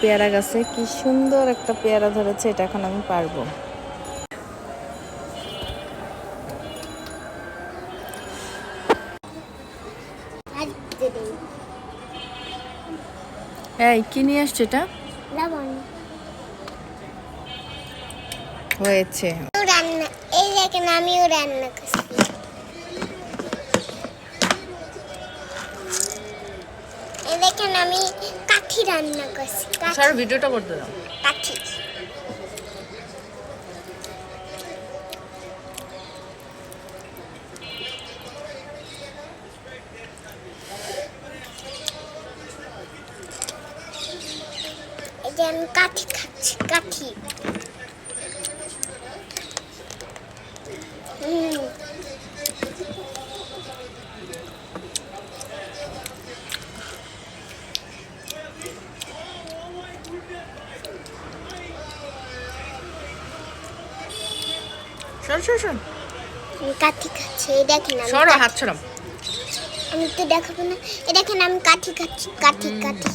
পেয়ারা গাছে কি সুন্দর একটা পেয়ারা ধরেছে, এটা এখন আমি পারবো। এই কি নিয়ে আসছে এটা? লবণ হয়েছে। রান্না, এই দেখেন আমিও রান্না করছি। এই দেখেন আমি কাঠি রান্না করছি। স্যার ভিডিওটা করতে দাও। কাঠি এই যে আমি কাঠি খাচ্ছি, কাঠি। সর সর সর, আমি কাঠি খাচ্ছি, এই দেখেন আমি সরো, হাত ছড়াম। আমি তো দেখাবো না। এই দেখেন আমি কাঠি খাচ্ছি, কাঠি কাঠি।